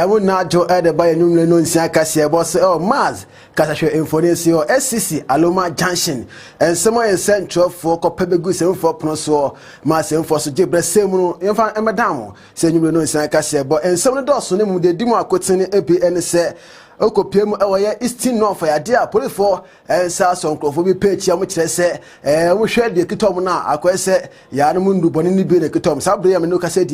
Yamu Najo at the Bayan Nuno Siakasia boss or Mars, Casasho Infonesio, SCC, Aloma Junction, and someone in Central for Copegus and for Proso, Mars and for Sujibre Semu, Infant and Madame, saying you know Siakasia, but and some of those who name the Dimo Cotini AP and say, Oko PM away East North for idea, put it for and Sasson Crophobi Page, which I say, we share the Kitom now. I quite say, Yanamundu Bonini be the Kitom, Sabria Menoka said,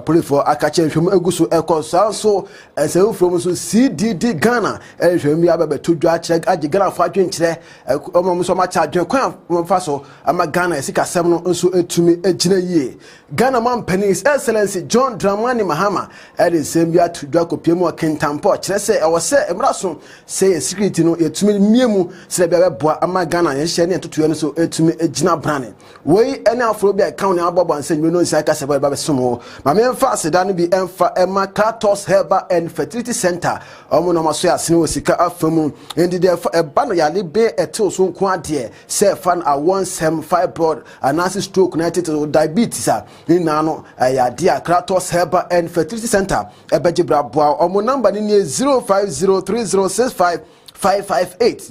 put it for Akache from Augusto Echo Sanso, as a from CDD Ghana, and Jimmy Abba to dry check at the Ghana for drink today, almost so much. I don't Faso, I'm a Ghana, Sika Seminole, also to me a Gina Ghana Man Penny's Excellency John Dramani Mahama, and in Zambia to Draco Pimo Kintampo, I was say Embrason say a secret no to me miemu selebe boa ama Ghana ye hye ne to no so etumi egina brane we ene afrobia account ne abobo anse no nsi aka sebe ba somo ma me mfa aseda no bi emfa ema Kratos Herbal and Fertility Center omo no maso asene osika afamu endi de eba no yale be etil so nko ade say fan a 17 fibroid anasi stroke connected to diabetes ni na no ya dia Kratos Herbal and Fertility Center ebejibra boa omo number ni 0503065 558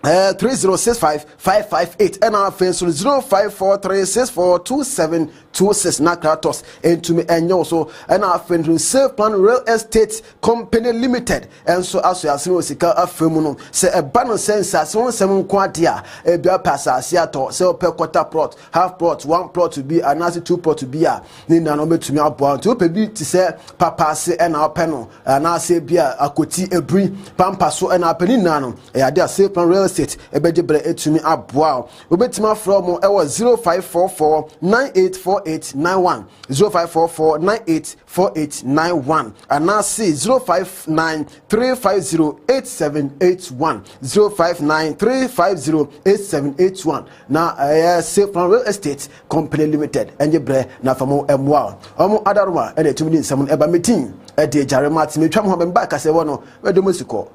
0503065 and our face 0543642726 na Kratos into me and also and our friend Safe Plan Real Estate Company Limited and so as you see sika afemu say a ban sense as 17 kwadia e bia passa siato say per quarter plot half plot one plot to be another two plot to be a ni na no betumi abo to pe bi ti say papa se and our panel na say bia akoti ebri pampa so and our penny na no e ade Safe Plan Real Estate ebedebre etumi aboa obetima from e was 0544984891 0544984891 and now see 0593508781 0593508781 now Safe Plan Real Estate Company Limited enyebre na famo emwa omo adaruma ene etumi ni nsam eba metin e de jare mat me twam ho be ba kase wono we do musiko.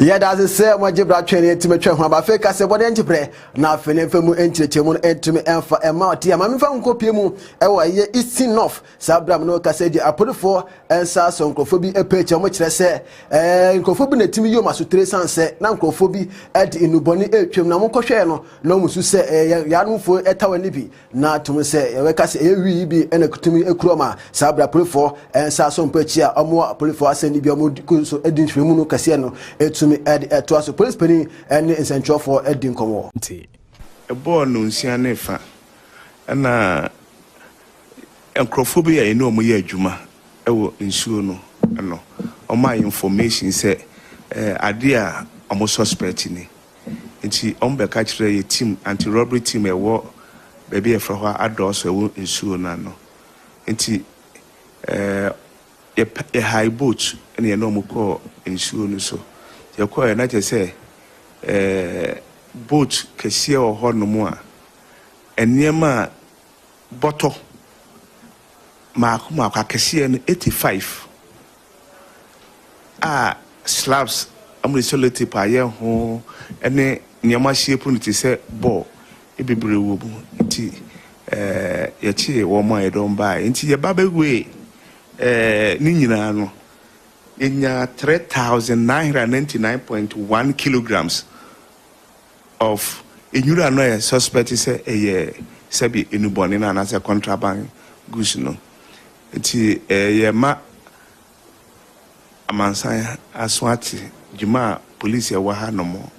Yeah, that's the same what Jibra training to me train about fake as a body engibre. Now, Fenemu entertainment and to me and for a mouth. Mammy found copium, a year is enough. Sabram no Cassadi, I put it for and Sasson Crophobi a page on which I say, and Crophobi to me, you must trace and say, Nancrophobi at in Uboni Elchum, Namoko Shano, no Musu say, a yarn for a tower nibi. Now to me say, a recas a be and a to me a chroma, Sabra put for and Sasson Perchia, or more put for us and Ibiamu, so Edin Trimuno Cassiano, to me at to us police penny and essential for Edin Como. A born Nunciane fa and Crophobi, I know Muya Juma, I will ensure no, on my information say, idea almost suspecting it. She catch a team anti robbery team a war, baby for her adults, I will ensure none. And a high boat and a normal call ensure so. You call not just say boat Cassia or Hornomua and near my bottle Mark Cassian 85 slabs. I'm resolute by your home and then near my ship when it is said ball it be brewable into your chair or my don't buy into your baby way Ninano. In 3,999.1 kilograms of a suspect is a sebi inubonina and as a contraband goods. No, it's a ma Amansaya Aswati Juma police waha no more.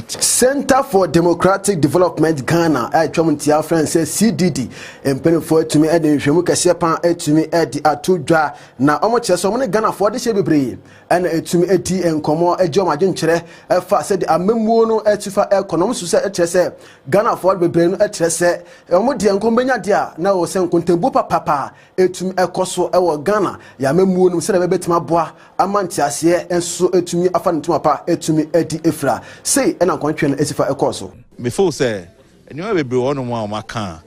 Center for Democratic Development Ghana, I told my friend says CDD, and penny for to me at the Shemuka Sepan to me at the Atudra. Now, how much so many Ghana for the Shabby and to me at tea and come on a job. I didn't say, I said, a memono at Tifa economics at Chesse, Ghana for the brain at Chesse, and what the Uncombina dia now send Contembupa Papa, to me a coso our Ghana, ya memono said a bit my boy, a mantias here, and so to me a fan to my pa, to me at the Ifra. Say, and I'm going to for a course. Before say, and you ever be one of my car,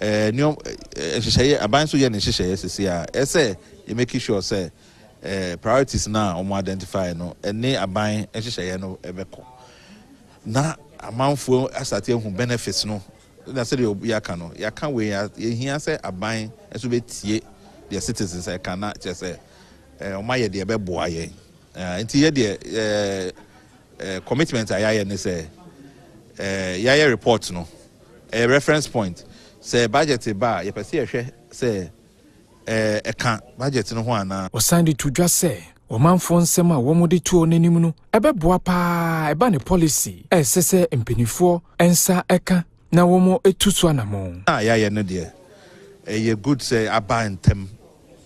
nhyehyɛ aban so yɛ ne nhyehyɛ sisi a ɛsɛ you make sure say priorities now identify no ɛne aban nhyehyɛ no ɛbɛkɔ na amanfo asate hu benefits no na sɛ deɛ obi aka no yɛaka we yɛhia sɛ aban nso bɛtie their citizens ɛka na kyerɛ sɛ ɔma yɛ deɛ ɛbɛboa yɛn nti yɛ deɛ commitment a yɛayɛ ne sɛ yɛayɛ report no reference point say budget ba yɛpɛ sɛ yɛhwɛ sɛ ɛka budget no ho ana ɔsan de to dwa sɛ ɔmanfo nsɛm a wɔn de tuo n'anim no ɛbɛboa paa ɛba ne policy ɛsɛ sɛ mpanyinfoɔ nsa ɛka na wɔn etu so anamɔ a yɛayɛ no deɛ ɛyɛ good sɛ aba ntɛm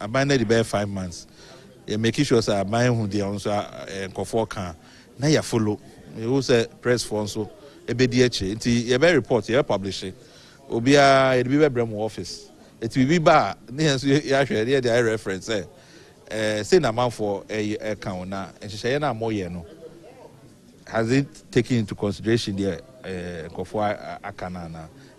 aban na de bɛyɛ 5 months yɛ make sure sɛ aban hu deɛ nso nkɔfoɔ ka na yɛ follow yɛwɔ sɛ press for nso ɛbɛdi akyi nti yɛbɛ report yɛbɛ publish obiara yɛde bi bɛbrɛ mu office eti bibi ba ne yɛn nso yɛahwɛ yɛ de ayɛ reference say na amanfoɔ ɛka na nhyehyɛeɛ na amɔyɛ no has it taken into consideration the nkɔfoɔ aka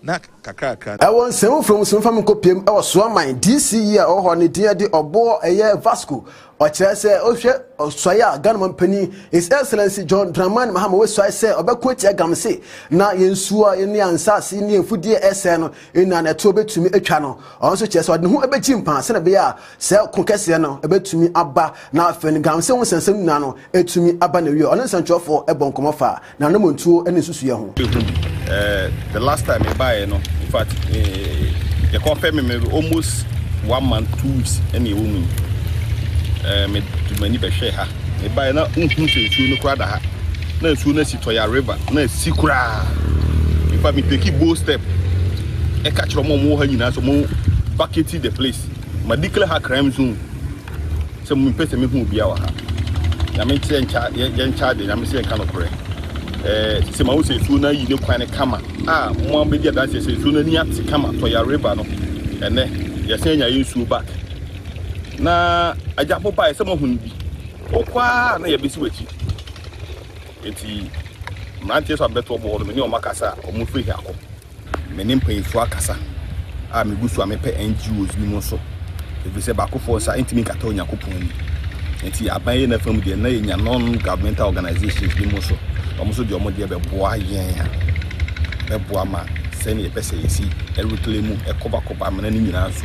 na kakrakra ɛwɔ nsɛm from nsɛm fam nkɔpiem ɛwɔ soaman DCE a ɔhɔ ne din de ɔbɔ ɛyɛ Vasco ɔkyerɛ sɛ ɔhwɛ ɔsɔe a Ghana mpani His Excellency John Dramani Mahama wɔsɔe sɛ ɔbɛko tia gamse na yɛnsuo ne ansase ne mfudie ɛsɛ no ɛna na ɛto bɛtumi atwa no ɔnso kyerɛ sɛ ɔde ho ɛbɛgyi mpa sɛ na bɛyɛ a sɛ ko kɛseɛ no ɛbɛtumi aba na afɛ ne gamse ho sɛnsɛm nyinaa no ɛtumi aba na wie ɔne nsɛntwerɛfoɔ ɛbɔ nkɔmmɔ fa na no montuo ne nsusuɛ ho the last time I buy no in fact they confirm me almost 1 month 2 weeks any woman me to many be share ha me buy na unhu se no kura da ha na su na si toya river na si kura in fact me take bold step e catch mo ha nyina so mo bucket the place ma declare ha crime zone so mo pese me hu bia wa ha ya me tie ncha ye ncha de ya me se nka no kure se ma wo se su na yi ne kwan kama mo be dia dan se su na ni ati kama toya river no ene ya se nya yesu back na ajapo pa ese mo hun bi okwa na ye besi wachi enti mante so abeto bo no me ni o makasa o mo firi akọ me ni mpanfo akasa me gusu a me pe NGOs ni mo so e se ba kofo sa enti mi kata onyakopon ni enti aban na fam de na ye nya non governmental organizations ni mo so o mo so de o mo de be boa yen ya be boa ma se ni e pese yesi e reclaim e koba me na ni nyina so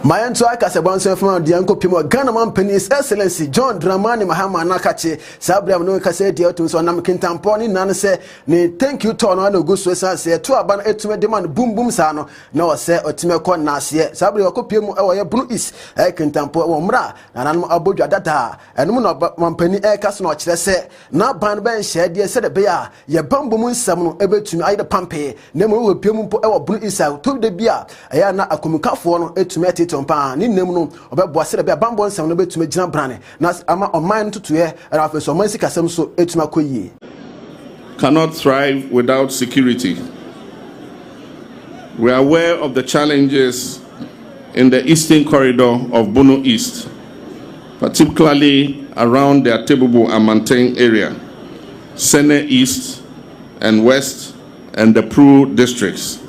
my entire Casablanca from the Uncle Pimo, Ghana Mpani His Excellency John Dramani Mahama Nakache, Sabra no Case Diatus on Namkintamponi, Nana say, ne thank you to no good Swiss say, to aban etume demand boom boom sano, no say, or Timeko Nasie, Sabra Copium or Blue East, Ekintampo or Mra, and I'm Abuja data, and Muno Mampani Air Casnoch, they say, now Ban Ben shed, ye said a beer, ye bamboo some able to either Pampe, Nemo Pumpo or Blue East out to the beer, I am not a Kumukafon, etume tompa ni nemu no obebo ase be bambo nsam no betuma gina brane na ama oman tutuye era fe so man sikasem so etuma koyie cannot thrive without security. We are aware of the challenges in the eastern corridor of Bono East, particularly around the Atebubu and Manteng area, Sene East and West, and the Pru districts.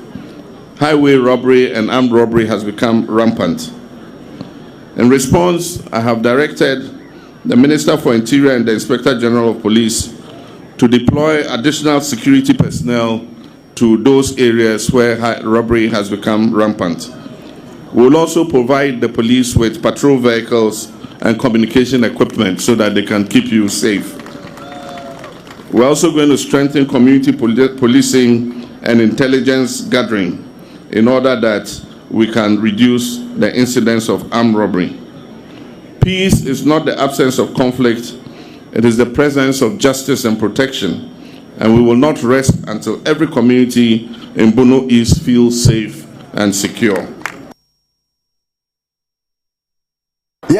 Highway robbery and armed robbery has become rampant. In response, I have directed the Minister for Interior and the Inspector General of Police to deploy additional security personnel to those areas where robbery has become rampant. We will also provide the police with patrol vehicles and communication equipment so that they can keep you safe. We're also going to strengthen community policing and intelligence gathering in order that we can reduce the incidence of armed robbery. Peace is not the absence of conflict, it is the presence of justice and protection, and we will not rest until every community in Bono East feels safe and secure.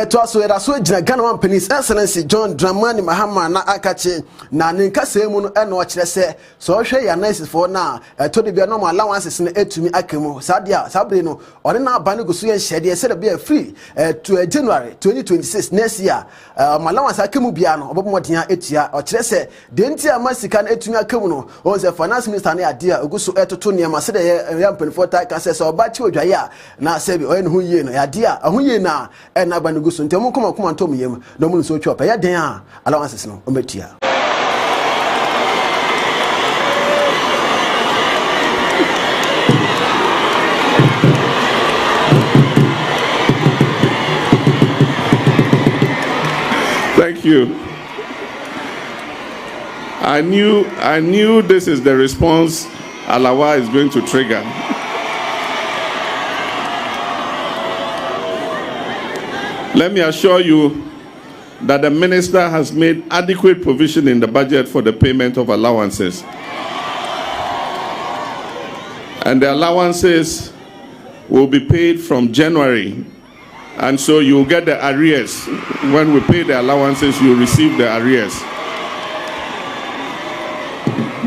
Yet also it so Ghana Penny's Excellency John Dramani Mahama na akache na nkase mu no eno kire se so hwe ya nice for na to de bia no allowances na etumi akemu sadia sabre no one na abane go so ye hyede se de bia free to January 2026 next year allowance akemu bia no obomoden etia o kire se de ntia masika na etumi akemu no o se finance minister na ade a oguso etoto niam se de ya mpenfo ta ka se so ba chi odwaye a na se bi o en hu yie no ya ade a hu yie na na abane go so ntemu kuma ntom yem no mu so twa pa ya den a allowances no o metia. Thank you. I knew this is the response Alawa is going to trigger. Let me assure you that the minister has made adequate provision in the budget for the payment of allowances. And the allowances will be paid from January. And so you'll get the arrears. When we pay the allowances, you'll receive the arrears.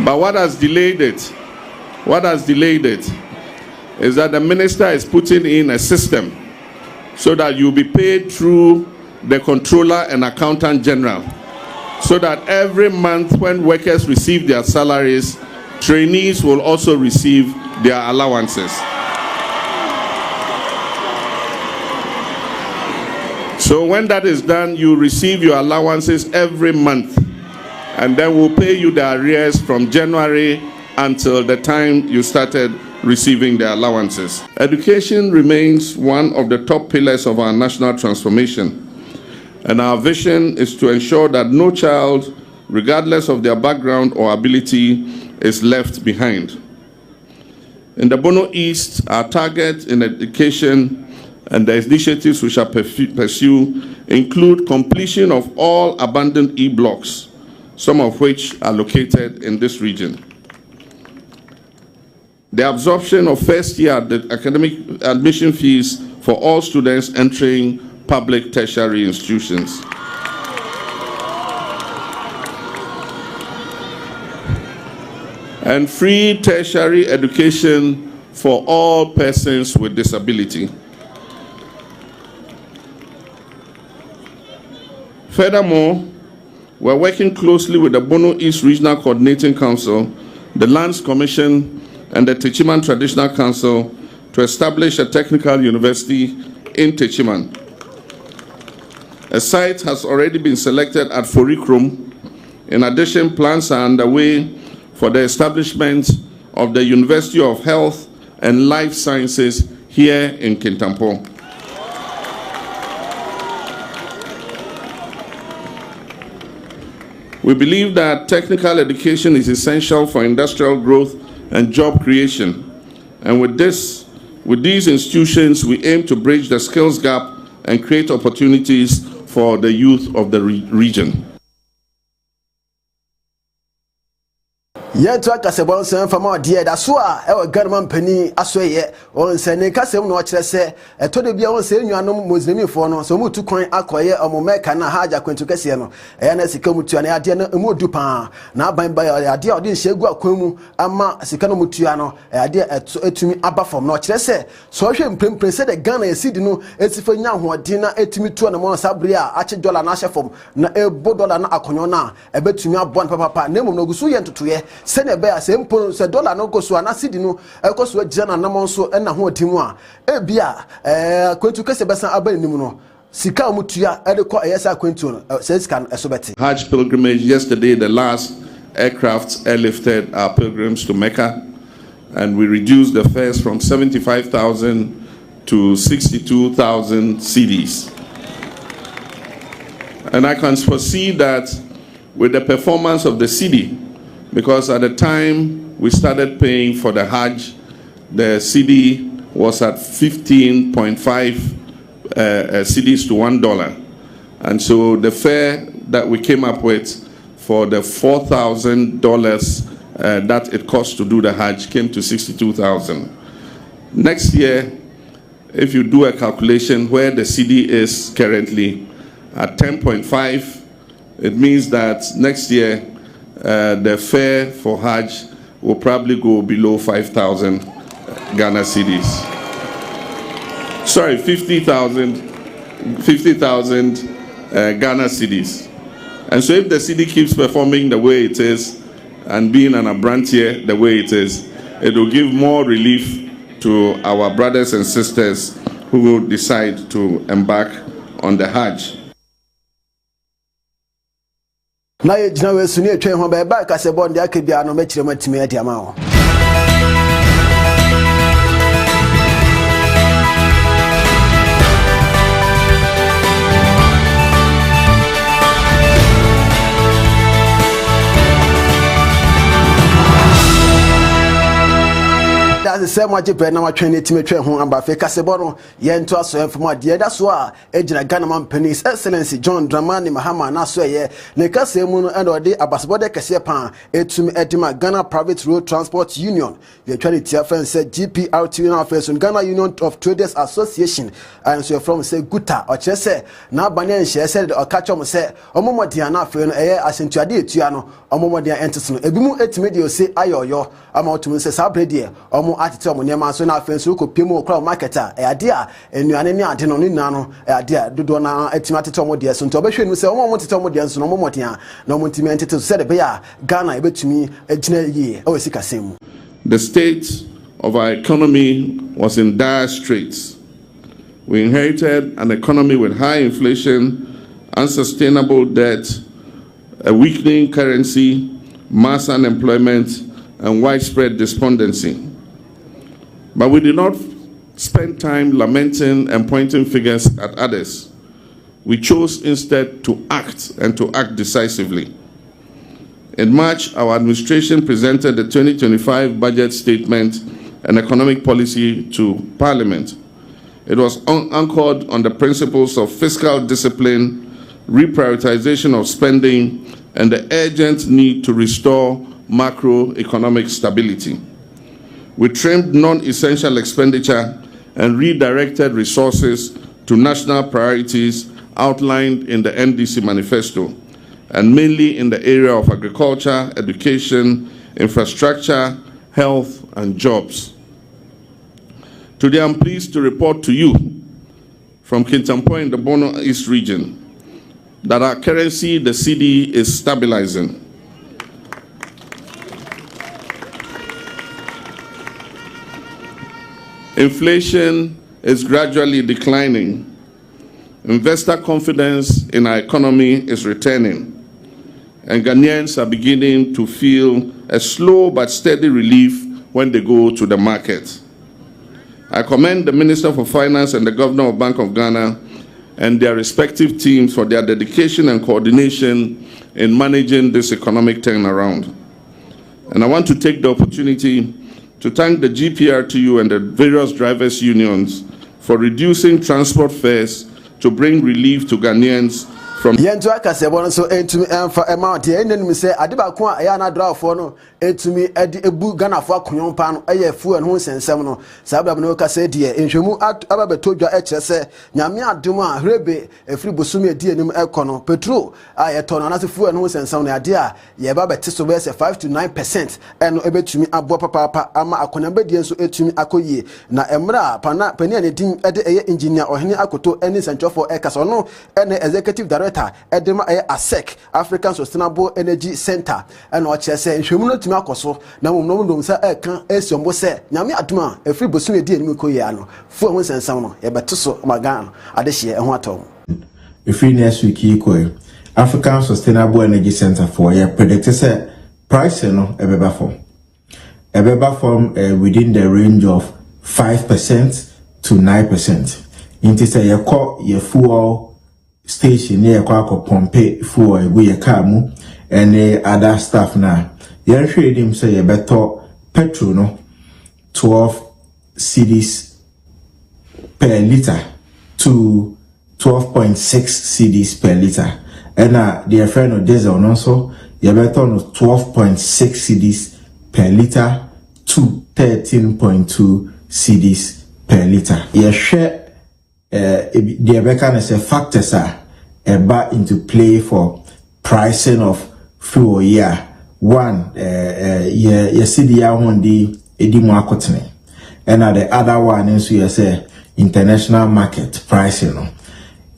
But what has delayed it is that the minister is putting in a system so that you'll be paid through the controller and accountant general, so that every month when workers receive their salaries, trainees will also receive their allowances. So when that is done, you receive your allowances every month, and then we'll pay you the arrears from January until the time you started receiving the allowances. Education remains one of the top pillars of our national transformation, and our vision is to ensure that no child, regardless of their background or ability, is left behind. In the Bono East, our target in education and the initiatives we shall pursue include completion of all abandoned E-blocks, some of which are located in this region. The absorption of first-year academic admission fees for all students entering public tertiary institutions. And free tertiary education for all persons with disability. Furthermore, we're working closely with the Bono East Regional Coordinating Council, the Lands Commission, and the Techiman Traditional Council to establish a technical university in Techiman. A site has already been selected at Forikrum. In addition, plans are underway for the establishment of the University of Health and Life Sciences here in Kintampo. We believe that technical education is essential for industrial growth and job creation. And with these institutions, we aim to bridge the skills gap and create opportunities for the youth of the region. Yet to akasebon sen fama die da so a e Ghana Penny asoye on se ne kasem no kire se to de bia on se nuanom muslimi fo no so mutu kwan akoye omomeka na haja kwentu kase no e na sika mutu na ade na mu du pa na aban ba ade ode nhegu akwan mu ama sika no mutu no ade etumi aba fam no kire se so hwe mprempre se de Ghana esidi no esifa nya hoɔden na etumi tu na mo sabre a ache dollar na hye fam na ebo dollar na akonyo na ebetumi abon papa na mum no gusu ye ntotoye sene be asempo se dollar no koso na sidi no ekoso agina na namon so na ho odimu a ebia kwentu kese besan abanimu no sika mutua ede ko eyesa kwentu no se sika esobeti. Hajj pilgrimage yesterday, the last aircraft airlifted our pilgrims to Mecca, and we reduced the fares from 75,000 to 62,000 cedis. And I can foresee that with the performance of the cedi, because at the time we started paying for the Hajj, the cedi was at 15.5 cedis to $1. And so the fare that we came up with for the $4,000 that it cost to do the Hajj came to 62,000. Next year, if you do a calculation where the cedi is currently at 10.5, it means that next year the fare for Hajj will probably go below 5,000 Ghana cedis. Sorry, 50,000 Ghana cedis. And so if the cedi keeps performing the way it is and being an abrantier the way it is, it will give more relief to our brothers and sisters who will decide to embark on the Hajj. Na ye jina we suni etwe ho ba ba ka se bon de akebia no mekire matimi atiama ho. That's the same much na watwene timetwe ho amba fe kasebo no ye nto aso enfo ade da so a ejina Ghana man penis excellency John Dramani Mahama na so ye ne kasemu no and ode abasbode kese pan etumi edima Ghana Private Road Transport Union ye twani tia fen say GPRT na face Ghana Union of Traders Association and so from say guta o kire say na bane nhye say o ka chom say omomodian na fe no eye asentuade etua no omomodian entiso no ebimu etimi de o say ayoyo ama otumi say sabrede omo atete omo nema so na afenso ko pemu okra market a ade a enuane ne ade no nina no ade a dodo na etimi atete omo de so nto obehwe nu se omo tete omo de so no omo motia na omo ntimi entete so se de be ya Ghana ebetumi agina yi e wesi kasem. The state of our economy was in dire straits. We inherited an economy with high inflation, unsustainable debt, a weakening currency, mass unemployment, and widespread despondency. But we did not spend time lamenting and pointing fingers at others. We chose instead to act and to act decisively. In March, our administration presented the 2025 budget statement and economic policy to Parliament. It was anchored on the principles of fiscal discipline, reprioritization of spending, and the urgent need to restore macroeconomic stability. We trimmed non-essential expenditure and redirected resources to national priorities outlined in the NDC manifesto, and mainly in the area of agriculture, education, infrastructure, health, and jobs. Today, I'm pleased to report to you from Kintampo in the Bono East region that our currency, the cedi, is stabilizing. Inflation is gradually declining. Investor confidence in our economy is returning, and Ghanaians are beginning to feel a slow but steady relief when they go to the market. I commend the Minister for Finance and the Governor of Bank of Ghana and their respective teams for their dedication and coordination in managing this economic turnaround. And I want to take the opportunity to thank the GPRTU and the various drivers' unions for reducing transport fares to bring relief to Ghanaians from Yento akasebo so entumi emfa amount ye nenim se adeba ko a ya na drafo no entumi edi ebu Ghana fo akonyon pa no eye fu en ho sensem no sababa no kase de enhwemu ababetodwa e kire se nyame adom a hrebe efri bosumi edi enim ekono petrol a ye to no na se fu en ho sensem no ade a ye ba beti so be se 5 to 9% eno ebetumi abo papa ama akonamba die so etumi akoyie na emra pani ane din ede eye engineer ohene akoto eni centrofo ekasa no ene executive director Edema ASEC African Sustainable Energy Center and ochese nhwemu no tumi akoso na momnom sa eka esiombo se nyame aduma efri bosu edi enim ko ya no fu ho sensam no ye beto so magana adehye eho atom efri next week iko African Sustainable Energy Center for ye predict say price no ebeba from within the range of 5% to 9%. Inti say ye call ye fuel station near Kwako Pompe for a good car mu and other stuff now. Yan trade him say a better petrol no 12 cedis per liter to 12.6 cedis per liter. And dear friend of diesel also you better no 12.6 cedis per liter to 13.2 cedis per per liter. Share the Ebeka say factors are into play for pricing of fuel. One, see the Yahundi Edimu Akotene. And the other one is say international market pricing.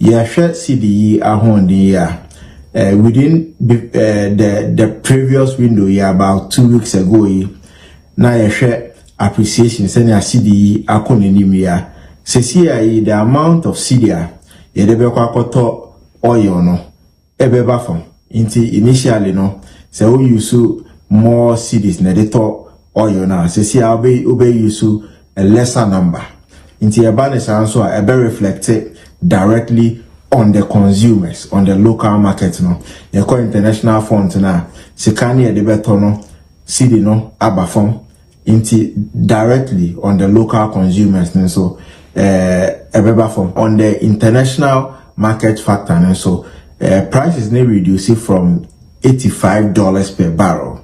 Share CDE Ahundi within the previous window about 2 weeks ago. Now share appreciation send a CDE akonenimia. The amount of CDA yedebekwakoto oil no ebeba from initially no say we use more CDs na dey to oil now ube use a lesser number inti ebanes also ebe reflected directly on the consumers on the local market no ye call international fund na sekani edebeto no CD no aba from inti directly on the local consumers and so from on the international market factor and so prices may reduce from $85 per barrel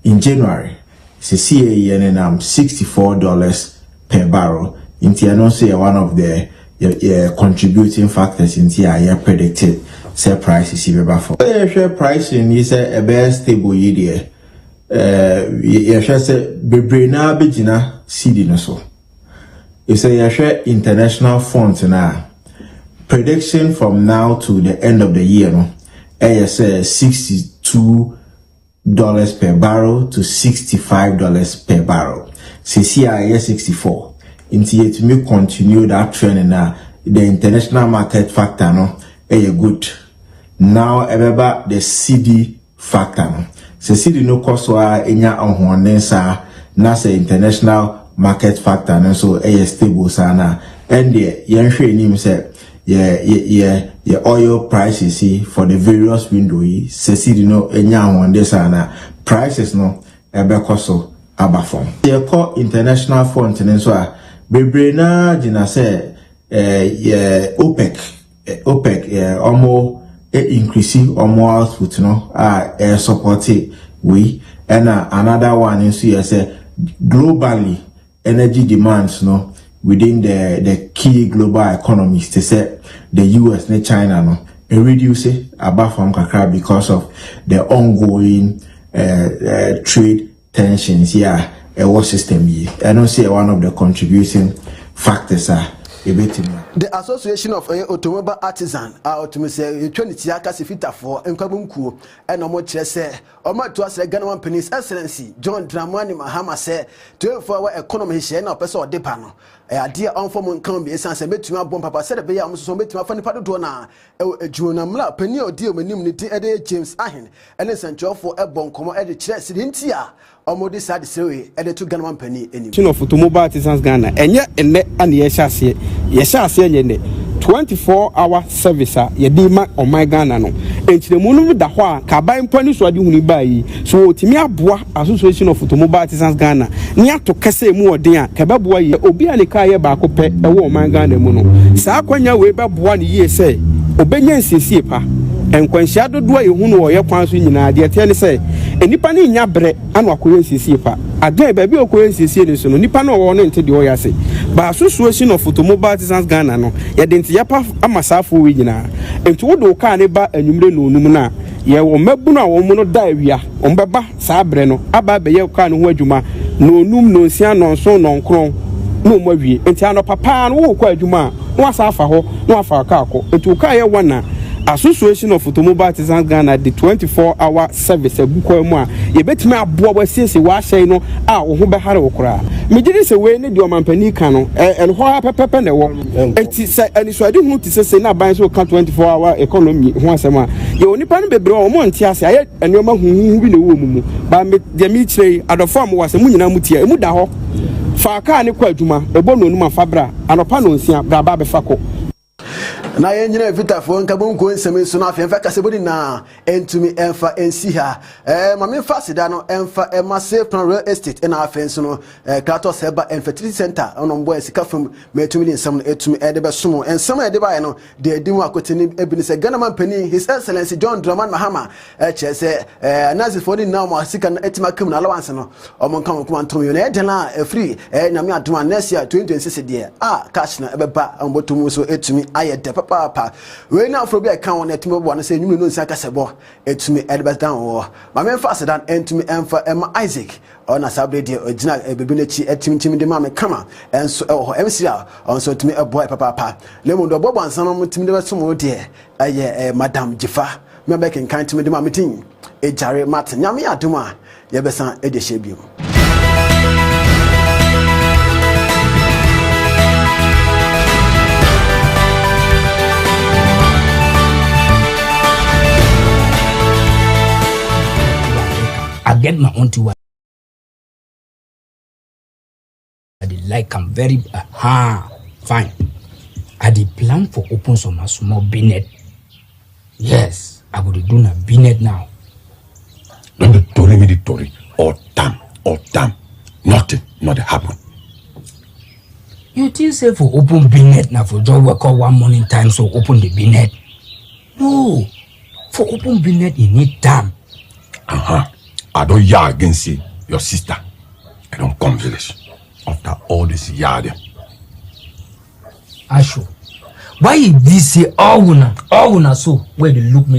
in January. CCA and $64 per barrel. In say one of the contributing factors in here predicted say prices for share pricing is a very stable year. Share say bebrena begina CD no so. It's a share international funds now. Prediction from now to the end of the year, no, $62 per barrel to $65 per barrel. CCI 64. Until it may continue that trend now, the international market factor no, good. Now, ever the CD factor no. The CD no cost wa enya onhonensa na say international market factor and so stable sana and the yenhwe nim say the oil prices for the various window se no enya on this sana prices no ebe so abafom the call international fund and so bebre na gina say OPEC almost increasing more output no support we and another one is say globally energy demands no within the key global economies they say the US and China no reduce above from kakra because of the ongoing trade tensions here war system here. I don't say one of the contributing factors are the Association of Automobile Artisan automotive Trinity Akasifita for Nkabunku and Omoche say Oma to us Ghana Company's Excellency John Dramani Mahama say 24-hour economy share na person or depano idea on form can be essence metuma bom papa said be am so metuma fani pado do na ejuna mla pani odi omanim ni ti ede James Ahen and central for ebon komo ede kire sidinti a omodi sad sewe ede to Ghana Company enim Association of Automobile Artisans Ghana enye enne ane ye hyase enye ne 24-hour service a ye di ma on my Ghana no enchiremu no da ho a ka ban pani so ade huni ba yi so otimi aboa Association of Automobile Artisans Ghana ni ato kase mu odin a ka beboa yi obi a ne ka ye ba ko pe ewo on my Ghana mu no saa kwanya we beboa ne yi se obenya nsiesie pa enkwanhia dodo ye hu no wo ye kwan so nyina de te ne se enipa ne nya bre anu akoye nsiesie pa again ba bi okoye nsiesie ne so no nipa no wo no nte de wo ya se ba Association of Automobile Artisans Ghana no ye de nte ya pa amasafo we nyina enti wo do ka ne ba anwumre no onum na ye wo mabu no wo mu no da awia wo beba saa bre no aba be ye ka no ho adwuma no onum no nsia no nso no nkron no mo awie enti ano papa no wo kwa adwuma no asafa ho no afa ka akọ enti wo ka ye wana Association of Automobile Artisans Ghana the 24-hour service ebuko mu a ye betime aboa wasiese wa hyɛ no a wo ho behare wo kora me gidi se we ne de o mampani ka no en ho ha pepepe ne wo enti se ani so ade hu ti se na ban so ka 24-hour economy ho asɛm a ye onipa no bebre o mo nti ase aye enioma huhu bi ne wo mu ba me de mi kyerɛ adofo am wase mu nyina mu tie emu da ho fa ka ne kwa adwuma ebo no onum afabra anopa no nsia bra ba be fa ko na yenjina vita fo nka bon ko nsem so na afenfa kasebodi na entumi enfa ensi ha mame fasida no enfa emase plan real estate na afenso no Kratos Eba Fertility Center ono mbo esika fam metumi ni nsem no etumi edebe somo ensem edeba no de edimu akotini ebini se Ghana man pani His Excellency John Dramani Mahama chese nazi for na mo asika na etima kam na allowance no omo nka ko antom yo na edela free na me adoma next year 2026 de cash na ebeba ambotum so etumi ayede papa we na afro bi aka won etumi bo na se nyum no nsa kasebo etumi edebe down wo ma me fast dan etumi emfa Emma Isaac ona sabre de original bebi na chi etimi de ma me kama enso ho MCA onso etumi eboy papa lemo do bobo ansa no etumi de besomo de aye Madam Jifa me be kan etumi de ma metin ejare mat nyame adoma ye besan ede hye I get my own to I like I'm very fine. I did plan for open some small binet. Yes, I would do a binet now. Don't be told me the story. Or damn. Nothing, not happen. You think say for open binet now for job work all 1 morning time so open the binet? No, for open binet you need time. I don't yard against your sister. I don't come village. After all this yard. Asho, why you this say all una so where they look me?